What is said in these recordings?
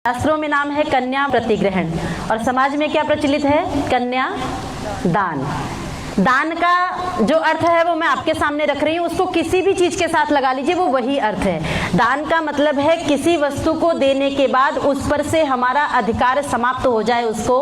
शास्त्रों में नाम है कन्या प्रतिग्रहण और समाज में क्या प्रचलित है? कन्या दान। दान का जो अर्थ है वो मैं आपके सामने रख रही हूँ, उसको किसी भी चीज के साथ लगा लीजिए, वो वही अर्थ है। दान का मतलब है किसी वस्तु को देने के बाद उस पर से हमारा अधिकार समाप्त हो जाए, उसको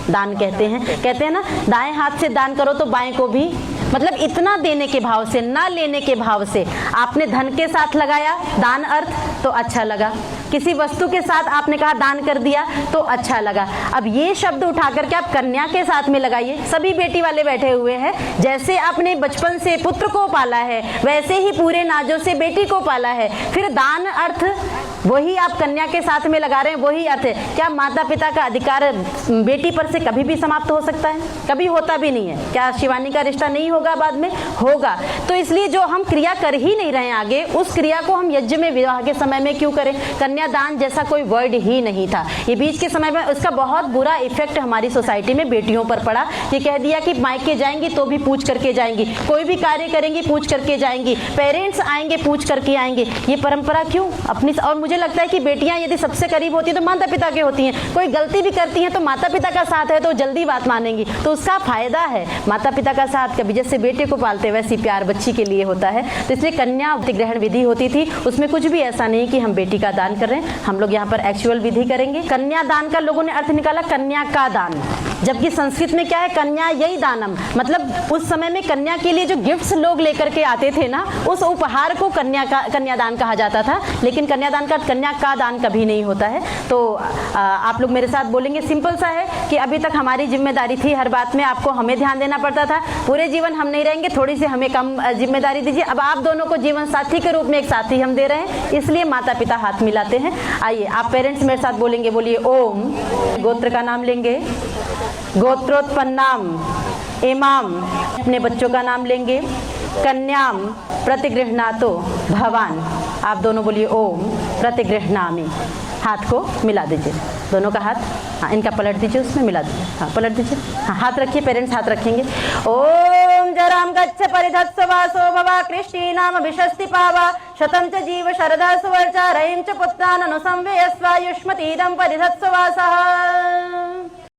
दान कहते हैं। कहते हैं ना, दाएं हाथ से दान करो तो बाएं को भी, मतलब इतना देने के भाव से, ना लेने के भाव से। आपने धन के साथ लगाया दान अर्थ तो अच्छा लगा, किसी वस्तु के साथ आपने कहा दान कर दिया तो अच्छा लगा। अब ये शब्द उठा करके आप कन्या के साथ में लगाइए। सभी बेटी वाले बैठे हुए हैं, जैसे आपने बचपन से पुत्र को पाला है वैसे ही पूरे नाजों से बेटी को पाला है, फिर दान अर्थ वही आप कन्या के साथ में लगा रहे हैं, वही अर्थ है। क्या माता पिता का अधिकार बेटी पर से कभी भी समाप्त हो सकता है? कभी होता भी नहीं है। क्या शिवानी का रिश्ता नहीं होगा बाद में? होगा। तो इसलिए जो हम क्रिया कर ही नहीं रहे आगे, उस क्रिया को हम यज्ञ में विवाह के समय में क्यों करें? कन्यादान जैसा कोई वर्ड ही नहीं था। ये बीच के समय में उसका बहुत बुरा इफेक्ट हमारी सोसाइटी में बेटियों पर पड़ा। ये कह दिया कि मायके जाएंगी तो भी पूछ करके जाएंगी, कोई भी कार्य करेंगी पूछ करके जाएंगी, पेरेंट्स आएंगे पूछ करके आएंगे। ये परंपरा क्यों अपनी? और मुझे लगता है कि बेटियां यदि सबसे करीब होती है तो माता पिता की होती हैं। कोई गलती भी करती हैं तो माता पिता का साथ है तो जल्दी बात मानेंगी, तो उसका फायदा है। माता पिता का साथ कभी जैसे बेटे को पालते वैसी प्यार बच्ची के लिए होता है। तो इसलिए कन्या ग्रहण विधि होती थी, उसमें कुछ भी ऐसा नहीं कि हम बेटी का दान कर रहे हैं। हम लोग यहाँ पर एक्चुअल विधि करेंगे। कन्या दान का लोगों ने अर्थ निकाला कन्या का दान, जबकि संस्कृत में क्या है? कन्या यही दानम, मतलब उस समय में कन्या के लिए जो गिफ्ट्स लोग लेकर के आते थे ना, उस उपहार को कन्यादान कहा जाता था। लेकिन कन्यादान का कन्या का दान कभी नहीं होता है। तो आप लोग मेरे साथ बोलेंगे, सिंपल सा है कि अभी तक हमारी जिम्मेदारी थी, हर बात में आपको हमें ध्यान देना पड़ता था। पूरे जीवन हम नहीं रहेंगे, थोड़ी सी हमें कम जिम्मेदारी दीजिए। अब आप दोनों को जीवन साथी के रूप में एक साथी हम दे रहे हैं, इसलिए माता पिता हाथ मिलाते हैं। आइए आप पेरेंट्स मेरे साथ बोलेंगे, बोलिए ओम। गोत्र का नाम लेंगे, गोत्रोत्पन्नाम इमाम, अपने बच्चों का नाम लेंगे, कन्याम प्रतिगृह्णातो भवान। आप दोनों बोलिए ओम प्रतिगृह्णामि। हाथ को मिला दीजिए, दोनों का हाथ, हाँ इनका पलट दीजिए, उसमें मिला दीजिए, हाँ पलट दीजिए, हाँ हाथ रखिए, पेरेंट्स हाथ रखेंगे। ओम जराम गच्छ परिधत्स्व वासो भवा कृष्टि नाम विशस्ति पावा शतं च जीव शरदा सुवर्चा रयिं च पुत्रान् अनुसंवेयस्व युष्मतीदं परिधत्स्व वासः।